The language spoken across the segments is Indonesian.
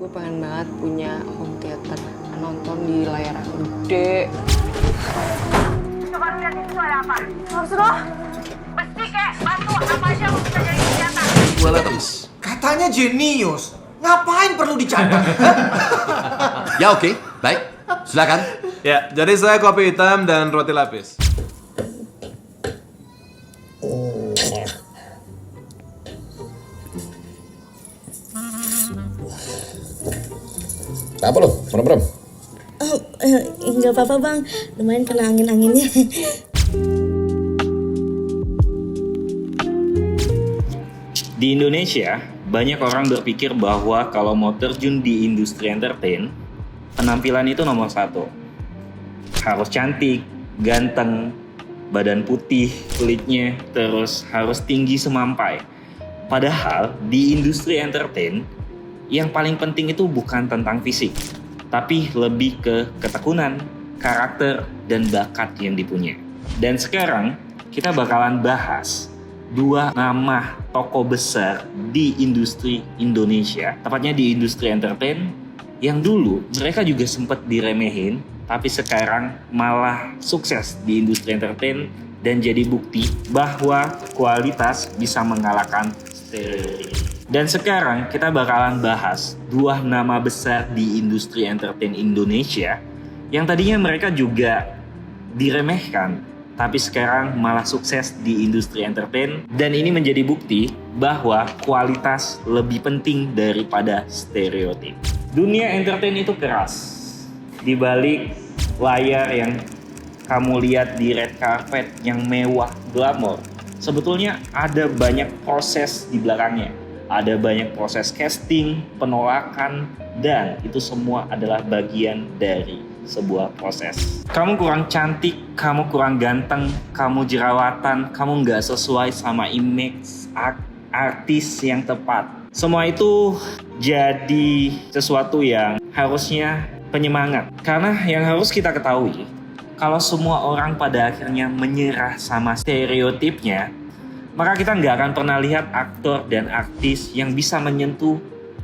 Gue pengen banget punya home theater, nonton di layar yang gede. Coba lihat itu ada apa? Maksud lo? Besi kek, batu, apa aja yang bisa jadi senjata. Katanya jenius. Ngapain perlu dicatat? Ya oke, baik. Silakan. Ya, jadi saya kopi hitam dan roti lapis. Apa lo? Merem-merem? Oh, nggak apa-apa bang, lumayan kena angin-anginnya. Di Indonesia, banyak orang berpikir bahwa kalau mau terjun di industri entertain, penampilan itu nomor satu. Harus cantik, ganteng, badan putih, kulitnya, terus harus tinggi semampai. Padahal di industri entertain, yang paling penting itu bukan tentang fisik, tapi lebih ke ketekunan, karakter, dan bakat yang dipunya. Dan sekarang kita bakalan bahas dua nama tokoh besar di industri Indonesia, tepatnya di industri entertain, yang dulu mereka juga sempat diremehin, tapi sekarang malah sukses di industri entertain dan jadi bukti bahwa kualitas bisa mengalahkan stereotip. Dan sekarang kita bakalan bahas dua nama besar di industri entertain Indonesia yang tadinya mereka juga diremehkan, tapi sekarang malah sukses di industri entertain. Dan ini menjadi bukti bahwa kualitas lebih penting daripada stereotip. Dunia entertain itu keras. Di balik layar yang kamu lihat di red carpet yang mewah, glamor, sebetulnya ada banyak proses di belakangnya. Ada banyak proses casting, penolakan, dan itu semua adalah bagian dari sebuah proses. Kamu kurang cantik, kamu kurang ganteng, kamu jerawatan, kamu nggak sesuai sama image artis yang tepat. Semua itu jadi sesuatu yang harusnya penyemangat. Karena yang harus kita ketahui, kalau semua orang pada akhirnya menyerah sama stereotipnya, maka kita nggak akan pernah lihat aktor dan artis yang bisa menyentuh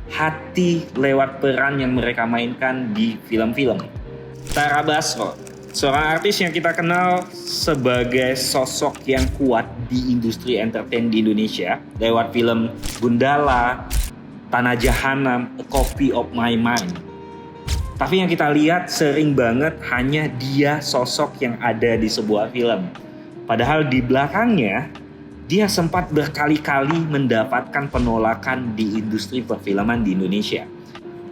hati lewat peran yang mereka mainkan di film-film. Tara Basro, seorang artis yang kita kenal sebagai sosok yang kuat di industri entertain di Indonesia lewat film Gundala, Tanah Jahanam, A Copy of My Mind. Tapi yang kita lihat sering banget hanya dia sosok yang ada di sebuah film. Padahal di belakangnya dia sempat berkali-kali mendapatkan penolakan di industri perfilman di Indonesia.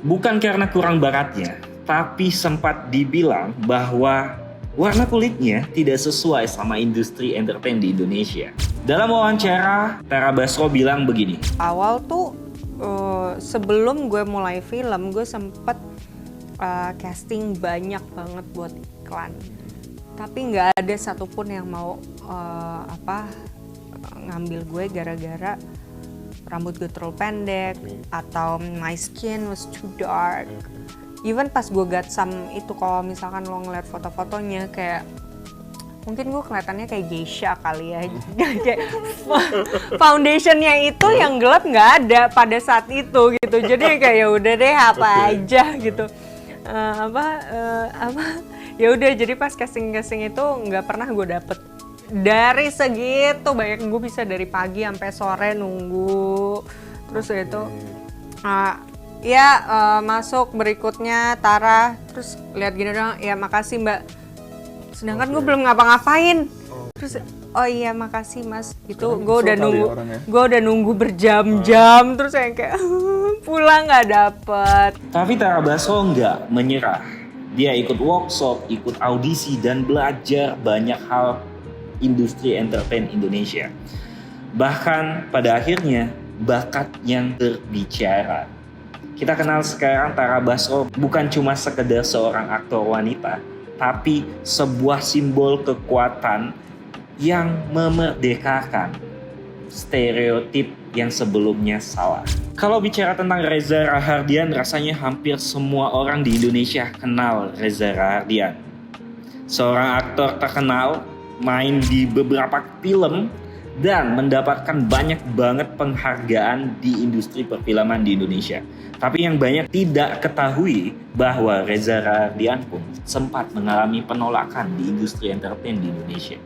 Bukan karena kurang bakatnya, tapi sempat dibilang bahwa warna kulitnya tidak sesuai sama industri entertain di Indonesia. Dalam wawancara, Tara Basro bilang begini. Awal tuh sebelum gue mulai film, gue sempet casting banyak banget buat iklan. Tapi nggak ada satupun yang mau ngambil gue gara-gara rambut gue terlalu pendek atau my skin was too dark. Even pas gue got some itu, kalau misalkan lo ngeliat foto-fotonya kayak mungkin gue kelihatannya kayak geisha kali ya. Kayak foundationnya itu yang gelap nggak ada pada saat itu gitu. Jadi kayak ya udah deh apa aja gitu. Ya udah, jadi pas casting itu nggak pernah gue dapet. Dari segitu banyak, gue bisa dari pagi sampai sore nunggu. Terus itu masuk berikutnya Tara, terus lihat gini doang, ya makasih mbak. Sedangkan gue belum ngapa-ngapain. Terus oh iya makasih mas. Itu gue udah nunggu berjam-jam, terus kayak pulang nggak dapet. Tapi Tara Basro nggak menyerah. Dia ikut workshop, ikut audisi, dan belajar banyak hal industri entertain Indonesia. Bahkan pada akhirnya bakat yang berbicara. Kita kenal sekarang Tara Basro bukan cuma sekedar seorang aktor wanita, tapi sebuah simbol kekuatan yang memerdekakan stereotip yang sebelumnya salah. Kalau bicara tentang Reza Rahardian, rasanya hampir semua orang di Indonesia kenal Reza Rahardian. Seorang aktor terkenal, main di beberapa film, dan mendapatkan banyak banget penghargaan di industri perfilman di Indonesia. Tapi yang banyak tidak ketahui bahwa Reza Rahardian pun sempat mengalami penolakan di industri entertain di Indonesia.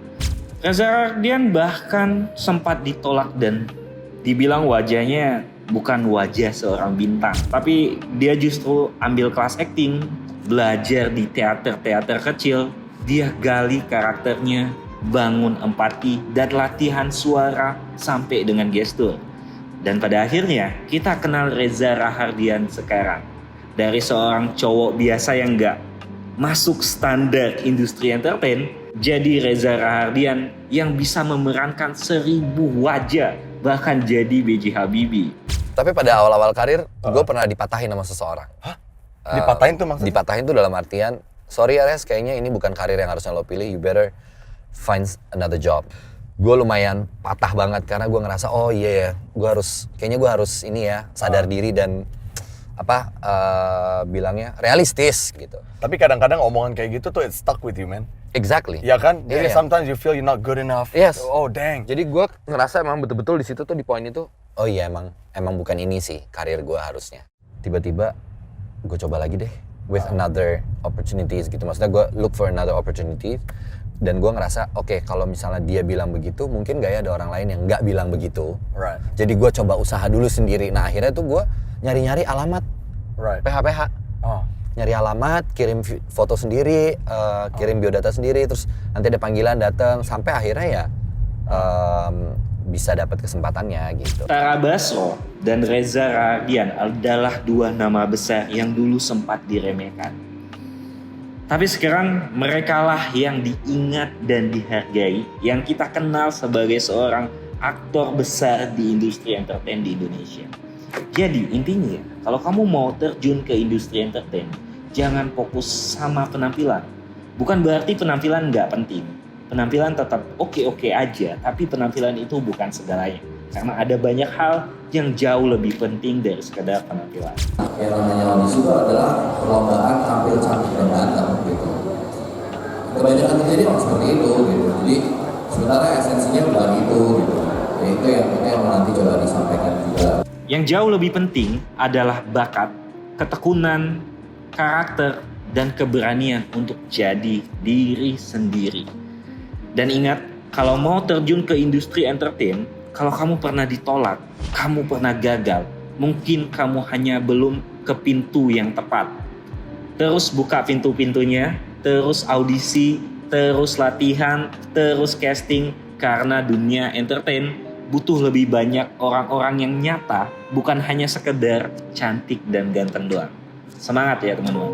Reza Rahardian bahkan sempat ditolak dan dibilang wajahnya bukan wajah seorang bintang, tapi dia justru ambil kelas acting, belajar di teater-teater kecil, dia gali karakternya, bangun empati, dan latihan suara sampai dengan gestur. Dan pada akhirnya kita kenal Reza Rahardian sekarang. Dari seorang cowok biasa yang gak masuk standar industri entertain, jadi Reza Rahardian yang bisa memerankan 1000 wajah, bahkan jadi B.J. Habibie. Tapi pada awal-awal karir, gue pernah dipatahin sama seseorang. Hah? Dipatahin tuh maksudnya? Dipatahin tuh dalam artian, sorry Ares, kayaknya ini bukan karir yang harusnya lo pilih, you better find another job. Gue lumayan patah banget karena gue ngerasa, oh iya ya, kayaknya gue harus ini ya, sadar diri dan bilangnya realistis gitu. Tapi kadang-kadang omongan kayak gitu tuh it stuck with you, man. Exactly. Ya kan? Jadi Yeah. sometimes you feel you're not good enough. Yes. Oh dang. Jadi gue ngerasa emang betul-betul di situ tuh di poin itu, oh iya emang bukan ini sih karir gue harusnya. Tiba-tiba gue coba lagi deh with another opportunities gitu. Maksudnya gue look for another opportunity dan gue ngerasa oke, kalau misalnya dia bilang begitu, mungkin gak ya ada orang lain yang nggak bilang begitu. Right. Jadi gue coba usaha dulu sendiri. Nah akhirnya tuh gue nyari-nyari alamat Right. PH. Oh. Nyari alamat, kirim foto sendiri, kirim biodata sendiri, terus nanti ada panggilan datang sampai akhirnya ya bisa dapat kesempatannya gitu. Tara Basro dan Reza Rahardian adalah dua nama besar yang dulu sempat diremehkan. Tapi sekarang merekalah yang diingat dan dihargai, yang kita kenal sebagai seorang aktor besar di industri entertain di Indonesia. Jadi intinya, kalau kamu mau terjun ke industri entertain, jangan fokus sama penampilan. Bukan berarti penampilan nggak penting. Penampilan tetap oke-oke aja, tapi penampilan itu bukan segalanya. Karena ada banyak hal yang jauh lebih penting dari sekedar penampilan. Yang namanya audisi itu adalah perlombaan tampil cantik dan ganteng gitu. Kebanyakan terjadi memang seperti itu gitu. Jadi sebenarnya esensinya bukan itu gitu. Ya, itu yang nanti coba disampaikan juga. Yang jauh lebih penting adalah bakat, ketekunan, karakter, dan keberanian untuk jadi diri sendiri. Dan ingat, kalau mau terjun ke industri entertain, kalau kamu pernah ditolak, kamu pernah gagal, mungkin kamu hanya belum ke pintu yang tepat. Terus buka pintu-pintunya, terus audisi, terus latihan, terus casting, karena dunia entertain butuh lebih banyak orang-orang yang nyata, bukan hanya sekedar cantik dan ganteng doang. Semangat ya teman-teman.